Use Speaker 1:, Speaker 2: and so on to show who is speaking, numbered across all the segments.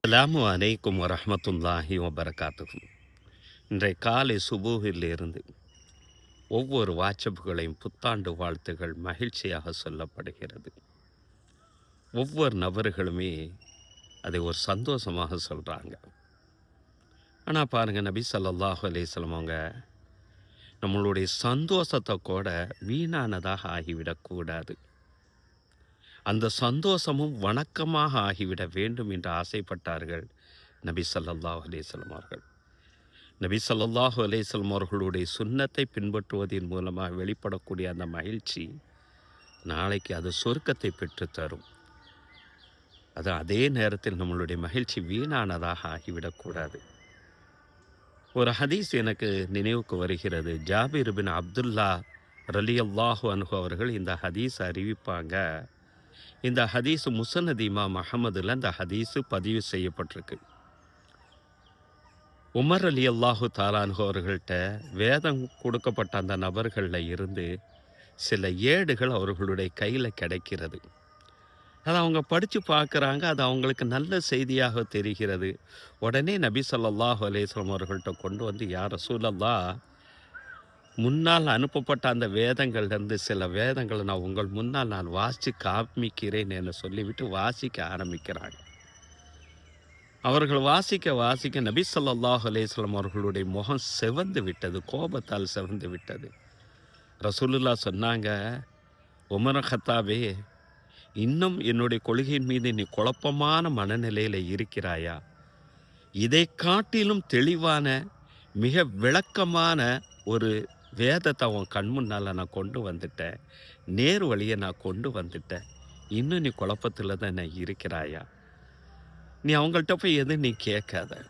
Speaker 1: அஸ்ஸலாமு அலைக்கும் வரஹ்மத்துல்லாஹி வபரகாத்துஹு. இன்றைய காலை சுபூஹிலிருந்து ஒவ்வொரு வாட்சப்புகளையும் புத்தாண்டு வாழ்த்துகள் மகிழ்ச்சியாக சொல்லப்படுகிறது. ஒவ்வொரு நபர்களுமே அதை ஒரு சந்தோஷமாக சொல்கிறாங்க. ஆனால் பாருங்கள், நபி ஸல்லல்லாஹு அலைஹி வஸல்லம் அவங்க நம்மளுடைய சந்தோஷத்தை கூட வீணானதாக ஆகிவிடக்கூடாது, அந்த சந்தோஷமும் வணக்கமாக ஆகிவிட வேண்டும் என்று ஆசைப்பட்டார்கள் நபி ஸல்லல்லாஹு அலைஹி வஸல்லம் அவர்கள். நபி ஸல்லல்லாஹு அலைஹி வஸல்லம் அவர்களுடைய சுன்னத்தை பின்பற்றுவதன் மூலமாக வெளிப்படக்கூடிய அந்த மகிழ்ச்சி நாளைக்கு அது சொர்க்கத்தை பெற்றுத்தரும். அது அதே நேரத்தில் நம்மளுடைய மகிழ்ச்சி வீணானதாக ஆகிவிடக்கூடாது. ஒரு ஹதீஸ் எனக்கு நினைவுக்கு வருகிறது. ஜாபிர் பின் அப்துல்லா ரலியல்லாஹு அன்ஹு அவர்கள் இந்த ஹதீஸ் அறிவிப்பாங்க. இந்த ஹதீஸ் முஸ்னத் இமாம் அஹ்மதுல இந்த ஹதீஸ் பதிவு செய்யப்பட்டிருக்கு. உமர் ரலியல்லாஹு தஆலா அன்ஹு அவர்கள்ட்ட வேதம் கொடுக்கப்பட்ட அந்த நபர்களில் இருந்து சில ஏடுகள் அவர்களுடைய கையில் கிடைக்கிறது. அதை அவங்க படித்து பார்க்குறாங்க. அது அவங்களுக்கு நல்ல செய்தியாக தெரிகிறது. உடனே நபி ஸல்லல்லாஹு அலைஹி வஸல்லம் அவர்கள்ட்ட கொண்டு வந்து, யா ரசூலல்லாஹ், முன்னால் அனுப்பப்பட்ட அந்த வேதங்கள்லேருந்து சில வேதங்களை நான் உங்கள் முன்னால் நான் வாசித்து காமிக்கிறேன் என்று சொல்லிவிட்டு வாசிக்க ஆரம்பிக்கிறாங்க. அவர்கள் வாசிக்க வாசிக்க நபி ஸல்லல்லாஹு அலைஹி வஸல்லம் அவர்களுடைய முகம் சிவந்து விட்டது, கோபத்தால் சிவந்து விட்டது. ரசூலுல்லாஹ் சொன்னாங்க, உமர் கத்தாபே, இன்னும் என்னுடைய கொள்கையின் மீது நீ குழப்பமான மனநிலையில் இருக்கிறாயா? இதை காட்டிலும் தெளிவான மிக விளக்கமான ஒரு வேதத்தை அவன் கண் முன்னால் நான் கொண்டு வந்துட்டேன், நேர் வழியை நான் கொண்டு வந்துட்டேன். இன்னும் நீ குழப்பத்தில் தான் நான் இருக்கிறாயா? நீ அவங்கள்ட்ட போய் எதுவும் நீ கேட்காத.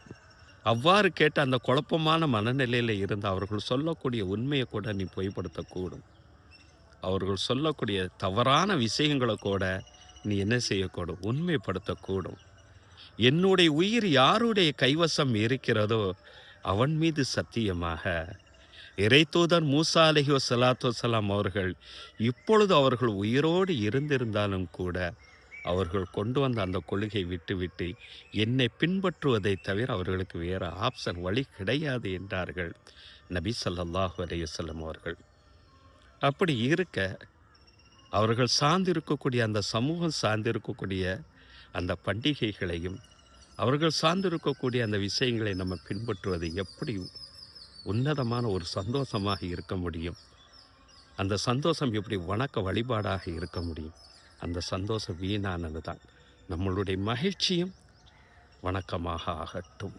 Speaker 1: அவ்வாறு கேட்ட அந்த குழப்பமான மனநிலையில் இருந்து அவர்கள் சொல்லக்கூடிய உண்மையை கூட நீ பொய்ப்படுத்தக்கூடும். அவர்கள் சொல்லக்கூடிய தவறான விஷயங்களை கூட நீ என்ன செய்யக்கூடும்? உண்மைப்படுத்தக்கூடும். என்னுடைய உயிர் யாருடைய கைவசம் இருக்கிறதோ அவன் மீது சத்தியமாக, இறைத்தூதர் மூசா அலைஹி வஸலாத்து வஸலாம் அவர்கள் இப்பொழுது அவர்கள் உயிரோடு இருந்திருந்தாலும் கூட அவர்கள் கொண்டு வந்த அந்த கொள்கை விட்டுவிட்டு என்னை பின்பற்றுவதை தவிர அவர்களுக்கு வேறு ஆப்ஷன் வழி கிடையாது என்றார்கள் நபி ஸல்லல்லாஹு அலைஹி வஸல்லம் அவர்கள். அப்படி இருக்க அவர்கள் சார்ந்திருக்கக்கூடிய அந்த சமூகம் சார்ந்திருக்கக்கூடிய அந்த பண்டிகைகளையும் அவர்கள் சார்ந்திருக்கக்கூடிய அந்த விஷயங்களை நம்ம பின்பற்றுவது எப்படி உன்னதமான ஒரு சந்தோஷமாக இருக்க முடியும்? அந்த சந்தோஷம் எப்படி வணக்க வழிபாடாக இருக்க முடியும்? அந்த சந்தோஷம் வீணானது தான். நம்மளுடைய மகிழ்ச்சியும் வணக்கமாக ஆகட்டும்.